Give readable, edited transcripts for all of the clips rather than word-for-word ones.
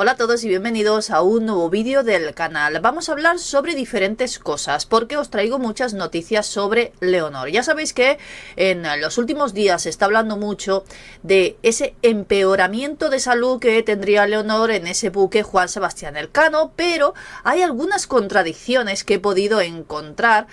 Hola a todos y bienvenidos a un nuevo vídeo del canal. Vamos a hablar sobre diferentes cosas porque os traigo muchas noticias sobre Leonor. Ya sabéis que en los últimos días se está hablando mucho de ese empeoramiento de salud que tendría Leonor en ese buque Juan Sebastián Elcano, pero hay algunas contradicciones que he podido encontrar,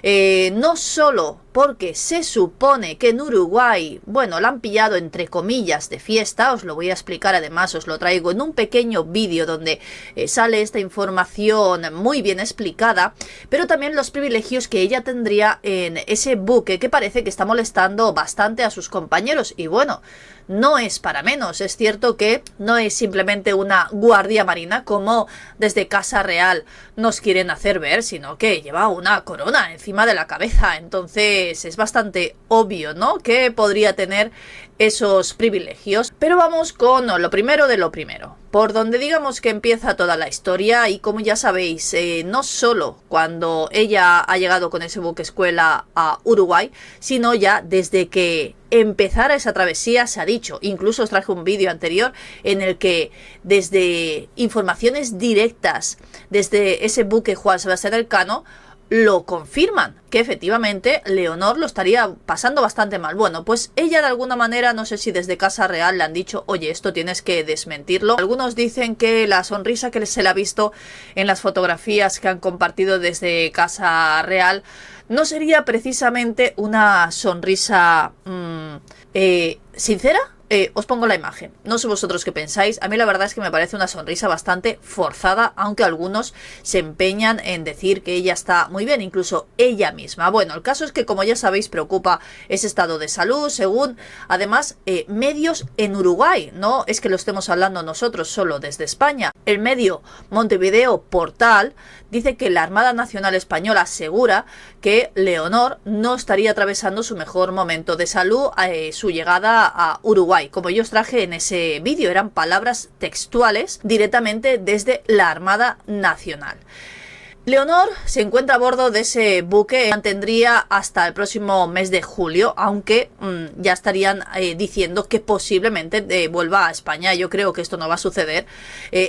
no solo porque se supone que en Uruguay, bueno, la han pillado entre comillas de fiesta, os lo voy a explicar, además os lo traigo en un pequeño vídeo donde sale esta información muy bien explicada, pero también los privilegios que ella tendría en ese buque que parece que está molestando bastante a sus compañeros. Y bueno, no es para menos, es cierto que no es simplemente una guardia marina como desde Casa Real nos quieren hacer ver, sino que lleva una corona encima de la cabeza. Entonces es bastante obvio, ¿no?, que podría tener esos privilegios. Pero vamos con lo primero de lo primero, por donde digamos que empieza toda la historia. Y como ya sabéis, no solo cuando ella ha llegado con ese buque escuela a Uruguay, sino ya desde que empezara esa travesía se ha dicho, incluso os traje un vídeo anterior en el que desde informaciones directas desde ese buque Juan Sebastián Elcano lo confirman, que efectivamente Leonor lo estaría pasando bastante mal. Bueno, pues ella de alguna manera, no sé si desde Casa Real le han dicho, oye, esto tienes que desmentirlo. Algunos dicen que la sonrisa que se le ha visto en las fotografías que han compartido desde Casa Real no sería precisamente una sonrisa sincera. Os pongo la imagen, no sé vosotros qué pensáis. A mí la verdad es que me parece una sonrisa bastante forzada, aunque algunos se empeñan en decir que ella está muy bien, incluso ella misma. Bueno, el caso es que, como ya sabéis, preocupa ese estado de salud, según además medios en Uruguay. No es que lo estemos hablando nosotros solo desde España. El medio Montevideo Portal dice que la Armada Nacional Española asegura que Leonor no estaría atravesando su mejor momento de salud a su llegada a Uruguay. Como yo os traje en ese vídeo, eran palabras textuales directamente desde la Armada Nacional. Leonor se encuentra a bordo de ese buque, mantendría hasta el próximo mes de julio, aunque ya estarían diciendo que posiblemente vuelva a España. Yo creo que esto no va a suceder,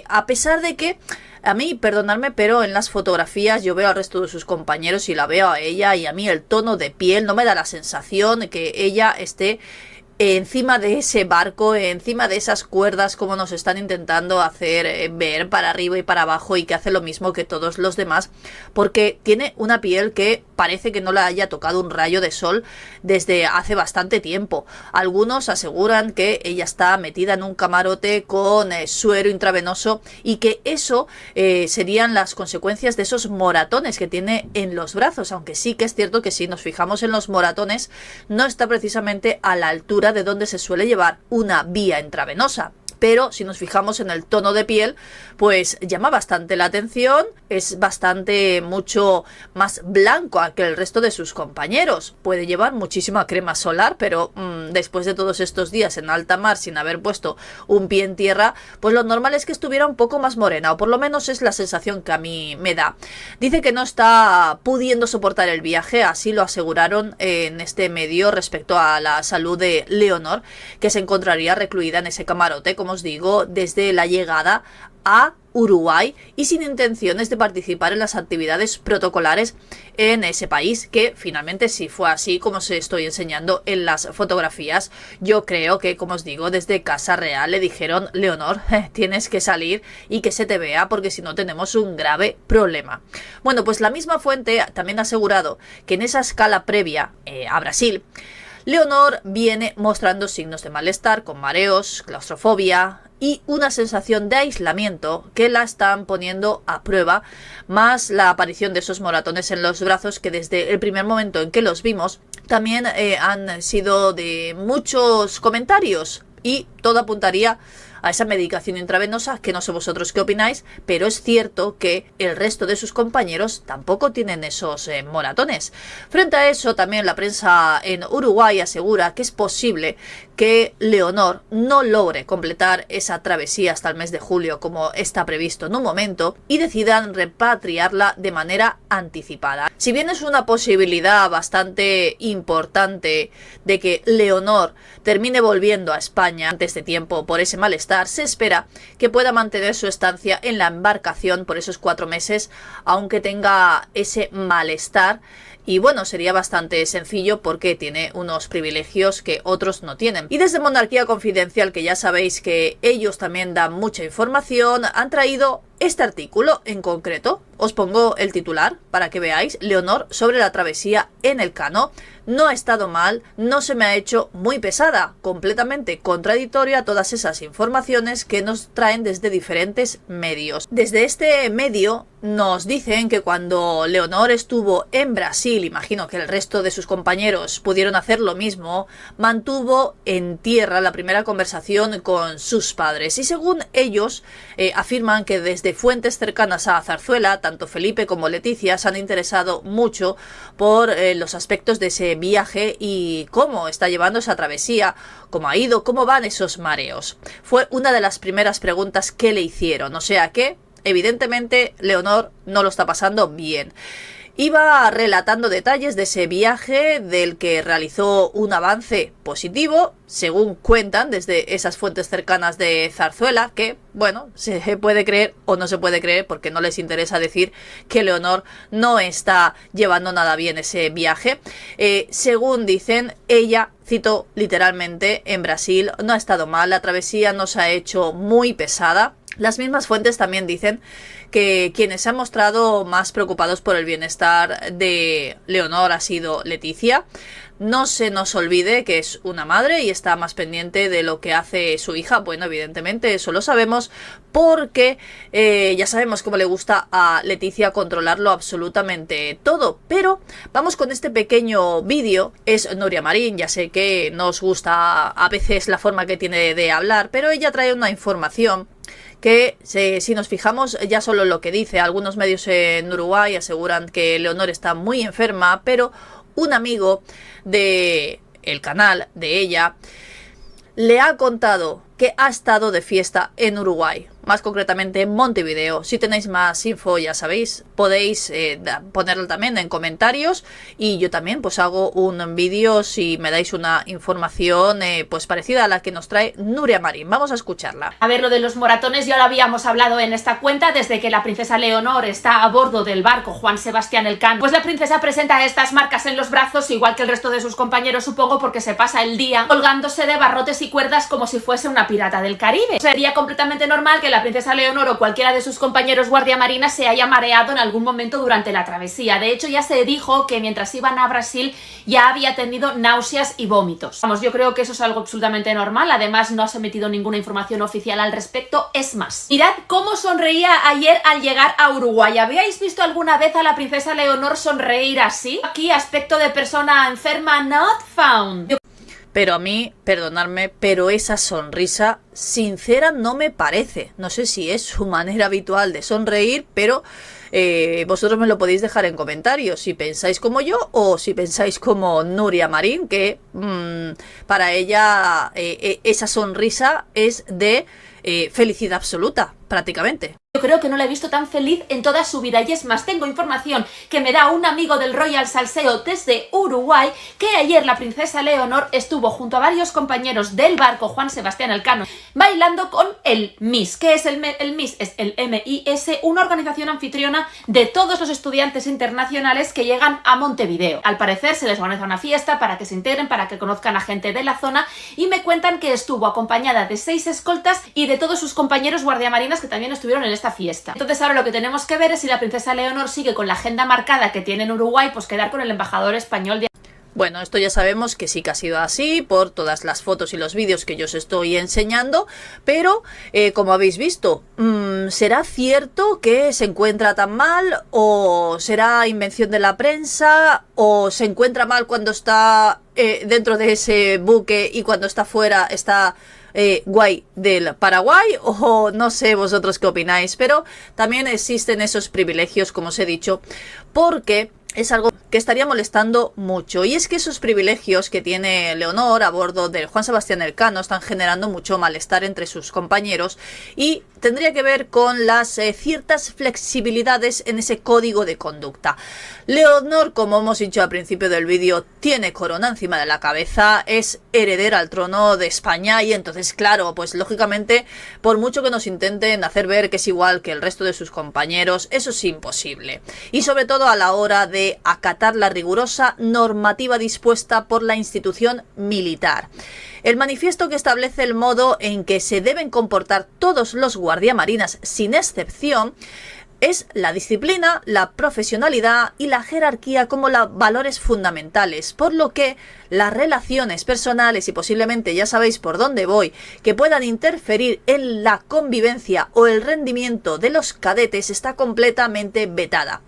a pesar de que, a mí, perdonadme, pero en las fotografías yo veo al resto de sus compañeros y la veo a ella, y a mí el tono de piel no me da la sensación de que ella esté encima de ese barco, encima de esas cuerdas, como nos están intentando hacer ver, para arriba y para abajo, y que hace lo mismo que todos los demás, porque tiene una piel que parece que no la haya tocado un rayo de sol desde hace bastante tiempo. Algunos aseguran que ella está metida en un camarote con suero intravenoso, y que eso serían las consecuencias de esos moratones que tiene en los brazos, aunque sí que es cierto que si nos fijamos en los moratones no está precisamente a la altura de donde se suele llevar una vía intravenosa. Pero si nos fijamos en el tono de piel, pues llama bastante la atención, es bastante mucho más blanco que el resto de sus compañeros. Puede llevar muchísima crema solar, pero después de todos estos días en alta mar sin haber puesto un pie en tierra, pues lo normal es que estuviera un poco más morena, o por lo menos es la sensación que a mí me da. Dice que no está pudiendo soportar el viaje, así lo aseguraron en este medio respecto a la salud de Leonor, que se encontraría recluida en ese camarote, como os digo, desde la llegada a Uruguay, y sin intenciones de participar en las actividades protocolares en ese país, que finalmente sí fue así como os estoy enseñando en las fotografías. Yo creo que, como os digo, desde Casa Real le dijeron, Leonor, tienes que salir y que se te vea, porque si no tenemos un grave problema. Bueno, pues la misma fuente también ha asegurado que en esa escala previa a Brasil, Leonor viene mostrando signos de malestar, con mareos, claustrofobia y una sensación de aislamiento que la están poniendo a prueba, más la aparición de esos moratones en los brazos, que desde el primer momento en que los vimos también han sido de muchos comentarios, y todo apuntaría a esa medicación intravenosa, que no sé vosotros qué opináis, pero es cierto que el resto de sus compañeros tampoco tienen esos moratones. Frente a eso, también la prensa en Uruguay asegura que es posible que Leonor no logre completar esa travesía hasta el mes de julio como está previsto en un momento, y decidan repatriarla de manera anticipada. Si bien es una posibilidad bastante importante de que Leonor termine volviendo a España antes de tiempo por ese malestar, malestar, se espera que pueda mantener su estancia en la embarcación por esos 4 meses, aunque tenga ese malestar. Y bueno, sería bastante sencillo porque tiene unos privilegios que otros no tienen. Y desde Monarquía Confidencial, que ya sabéis que ellos también dan mucha información, han traído este artículo en concreto. Os pongo el titular para que veáis. Leonor sobre la travesía en Elcano. No ha estado mal, no se me ha hecho muy pesada, completamente contradictoria a todas esas informaciones que nos traen desde diferentes medios. Desde este medio nos dicen que cuando Leonor estuvo en Brasil, imagino que el resto de sus compañeros pudieron hacer lo mismo, mantuvo en tierra la primera conversación con sus padres. Y según ellos, afirman que desde fuentes cercanas a Zarzuela, tanto Felipe como Leticia se han interesado mucho por los aspectos de ese viaje y cómo está llevando esa travesía, cómo ha ido, cómo van esos mareos. Fue una de las primeras preguntas que le hicieron, o sea que evidentemente Leonor no lo está pasando bien. Iba relatando detalles de ese viaje del que realizó un avance positivo, según cuentan desde esas fuentes cercanas de Zarzuela, que, bueno, se puede creer o no se puede creer porque no les interesa decir que Leonor no está llevando nada bien ese viaje. Según dicen, ella, cito literalmente, en Brasil no ha estado mal, la travesía no se ha hecho muy pesada. Las mismas fuentes también dicen que quienes se han mostrado más preocupados por el bienestar de Leonor ha sido Leticia. No se nos olvide que es una madre y está más pendiente de lo que hace su hija. Bueno, evidentemente eso lo sabemos porque ya sabemos cómo le gusta a Leticia controlarlo absolutamente todo. Pero vamos con este pequeño vídeo. Es Nuria Marín, ya sé que no os gusta a veces la forma que tiene de hablar, pero ella trae una información que si nos fijamos ya solo lo que dice. Algunos medios en Uruguay aseguran que Leonor está muy enferma, pero un amigo de el canal de ella le ha contado que ha estado de fiesta en Uruguay, más concretamente en Montevideo. Si tenéis más info, ya sabéis, podéis ponerlo también en comentarios y yo también pues hago un vídeo si me dais una información pues parecida a la que nos trae Nuria Marín. Vamos a escucharla. A ver, lo de los moratones ya lo habíamos hablado en esta cuenta desde que la princesa Leonor está a bordo del barco Juan Sebastián Elcano. Pues la princesa presenta estas marcas en los brazos, igual que el resto de sus compañeros, supongo, porque se pasa el día colgándose de barrotes y cuerdas como si fuese una pirata del Caribe. Sería completamente normal que la princesa Leonor o cualquiera de sus compañeros guardia marina se haya mareado en algún momento durante la travesía. De hecho, ya se dijo que mientras iban a Brasil ya había tenido náuseas y vómitos. Vamos, yo creo que eso es algo absolutamente normal. Además, no se ha emitido ninguna información oficial al respecto. Es más, mirad cómo sonreía ayer al llegar a Uruguay. ¿Habíais visto alguna vez a la princesa Leonor sonreír así? Aquí, aspecto de persona enferma not found. Pero a mí, perdonadme, pero esa sonrisa sincera no me parece. No sé si es su manera habitual de sonreír, pero vosotros me lo podéis dejar en comentarios si pensáis como yo o si pensáis como Nuria Marín, que para ella esa sonrisa es de felicidad absoluta, prácticamente. Yo creo que no la he visto tan feliz en toda su vida, y es más, tengo información que me da un amigo del Royal Salseo desde Uruguay, que ayer la princesa Leonor estuvo junto a varios compañeros del barco Juan Sebastián Elcano bailando con el MIS. ¿Qué es el MIS? Es el MIS, una organización anfitriona de todos los estudiantes internacionales que llegan a Montevideo. Al parecer se les organiza una fiesta para que se integren, para que conozcan a gente de la zona, y me cuentan que estuvo acompañada de 6 escoltas y de todos sus compañeros guardiamarinas que también estuvieron en esta fiesta. Entonces ahora lo que tenemos que ver es si la princesa Leonor sigue con la agenda marcada que tiene en Uruguay, pues quedar con el embajador español de... Bueno, esto ya sabemos que sí que ha sido así por todas las fotos y los vídeos que yo os estoy enseñando, pero como habéis visto, ¿será cierto que se encuentra tan mal o será invención de la prensa o se encuentra mal cuando está dentro de ese buque y cuando está fuera está guay del Paraguay? O no sé vosotros qué opináis, pero también existen esos privilegios, como os he dicho, porque es algo que estaría molestando mucho, y es que esos privilegios que tiene Leonor a bordo del Juan Sebastián Elcano están generando mucho malestar entre sus compañeros y tendría que ver con las ciertas flexibilidades en ese código de conducta. Leonor, como hemos dicho al principio del vídeo, tiene corona encima de la cabeza, es heredera al trono de España y entonces, claro, pues lógicamente, por mucho que nos intenten hacer ver que es igual que el resto de sus compañeros, eso es imposible. Y sobre todo a la hora de acatar la rigurosa normativa dispuesta por la institución militar. El manifiesto que establece el modo en que se deben comportar todos los guardiamarinas sin excepción es la disciplina, la profesionalidad y la jerarquía como valores fundamentales, por lo que las relaciones personales y posiblemente ya sabéis por dónde voy, que puedan interferir en la convivencia o el rendimiento de los cadetes está completamente vetada.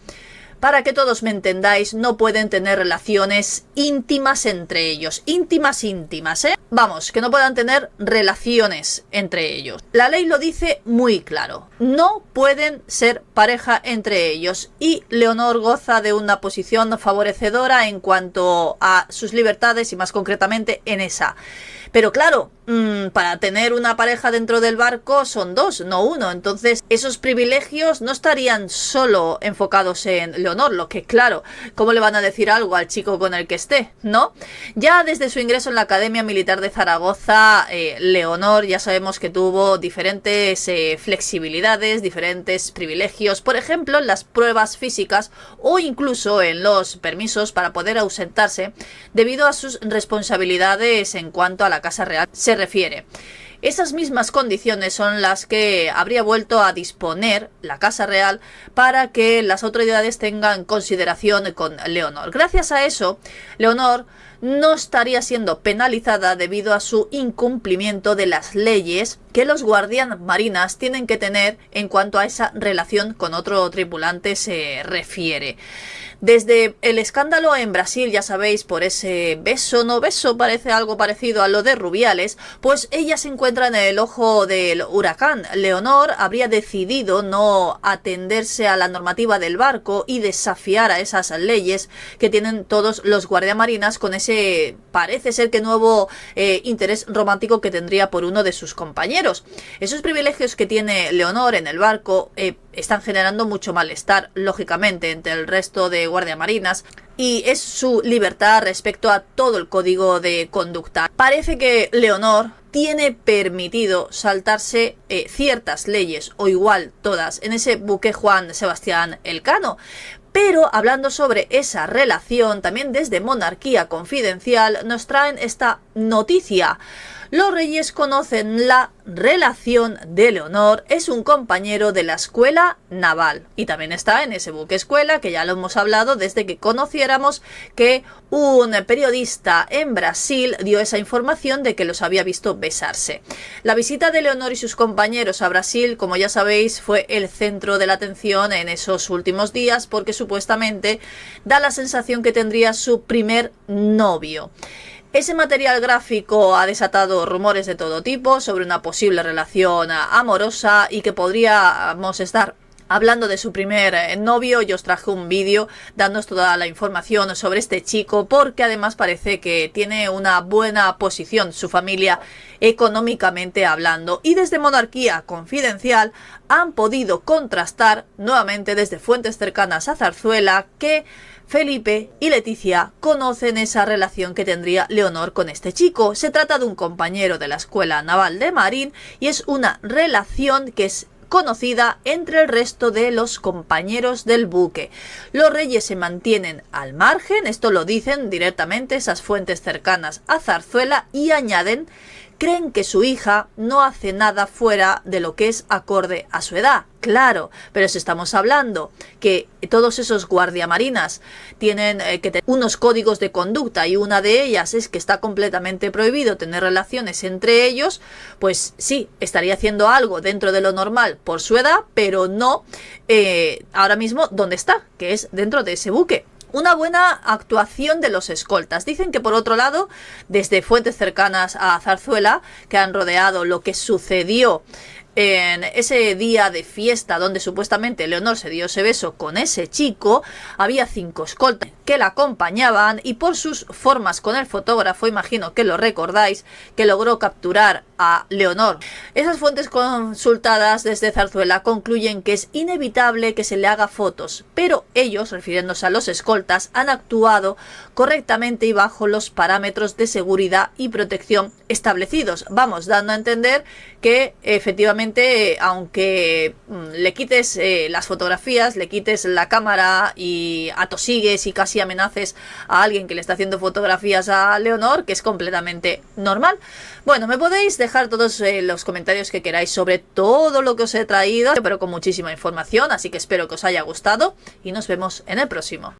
Para que todos me entendáis, no pueden tener relaciones íntimas entre ellos. Íntimas, ¿eh? Vamos, que no puedan tener relaciones entre ellos. La ley lo dice muy claro. No pueden ser pareja entre ellos. Y Leonor goza de una posición favorecedora en cuanto a sus libertades y más concretamente en esa. Pero claro, para tener una pareja dentro del barco son dos, no uno. Entonces esos privilegios no estarían solo enfocados en Leonor, lo que claro, ¿cómo le van a decir algo al chico con el que esté? ¿No? Ya desde su ingreso en la Academia Militar de Zaragoza, Leonor ya sabemos que tuvo diferentes flexibilidades, diferentes privilegios, por ejemplo en las pruebas físicas o incluso en los permisos para poder ausentarse debido a sus responsabilidades en cuanto a la Casa Real se refiere. Esas mismas condiciones son las que habría vuelto a disponer la Casa Real para que las autoridades tengan consideración con Leonor. Gracias a eso, Leonor no estaría siendo penalizada debido a su incumplimiento de las leyes que los guardiamarinas tienen que tener en cuanto a esa relación con otro tripulante se refiere. Desde el escándalo en Brasil, ya sabéis, por ese beso, parece algo parecido a lo de Rubiales, pues ella se encuentra en el ojo del huracán. Leonor habría decidido no atenderse a la normativa del barco y desafiar a esas leyes que tienen todos los guardiamarinas con ese, parece ser que nuevo interés romántico que tendría por uno de sus compañeros. Esos privilegios que tiene Leonor en el barco están generando mucho malestar, lógicamente, entre el resto de guardiamarinas y es su libertad respecto a todo el código de conducta. Parece que Leonor tiene permitido saltarse ciertas leyes, o igual todas, en ese buque Juan Sebastián Elcano. Pero hablando sobre esa relación, también desde Monarquía Confidencial nos traen esta noticia. Los reyes conocen la relación de Leonor, es un compañero de la escuela naval y también está en ese buque escuela que ya lo hemos hablado desde que conociéramos que un periodista en Brasil dio esa información de que los había visto besarse. La visita de Leonor y sus compañeros a Brasil, como ya sabéis, fue el centro de la atención en esos últimos días porque supuestamente da la sensación que tendría su primer novio. Ese material gráfico ha desatado rumores de todo tipo sobre una posible relación amorosa y que podríamos estar hablando de su primer novio. Yo os traje un vídeo dándoos toda la información sobre este chico porque además parece que tiene una buena posición su familia económicamente hablando y desde Monarquía Confidencial han podido contrastar nuevamente desde fuentes cercanas a Zarzuela que Felipe y Leticia conocen esa relación que tendría Leonor con este chico. Se trata de un compañero de la Escuela Naval de Marín y es una relación que es conocida entre el resto de los compañeros del buque. Los reyes se mantienen al margen, esto lo dicen directamente esas fuentes cercanas a Zarzuela y añaden: creen que su hija no hace nada fuera de lo que es acorde a su edad. Claro, pero si estamos hablando que todos esos guardiamarinas tienen que tener unos códigos de conducta y una de ellas es que está completamente prohibido tener relaciones entre ellos, pues sí, estaría haciendo algo dentro de lo normal por su edad, pero no ahora mismo donde está, que es dentro de ese buque. Una buena actuación de los escoltas. Dicen que por otro lado, desde fuentes cercanas a Zarzuela, que han rodeado lo que sucedió en ese día de fiesta donde supuestamente Leonor se dio ese beso con ese chico, había 5 escoltas que la acompañaban y por sus formas con el fotógrafo, imagino que lo recordáis, que logró capturar a Leonor. Esas fuentes consultadas desde Zarzuela concluyen que es inevitable que se le haga fotos, pero ellos, refiriéndose a los escoltas, han actuado correctamente y bajo los parámetros de seguridad y protección establecidos. Vamos, dando a entender que efectivamente, aunque le quites las fotografías, le quites la cámara y atosigues y casi amenaces a alguien que le está haciendo fotografías a Leonor, que es completamente normal. Bueno, me podéis dejar todos los comentarios que queráis sobre todo lo que os he traído, pero con muchísima información, así que espero que os haya gustado y nos vemos en el próximo.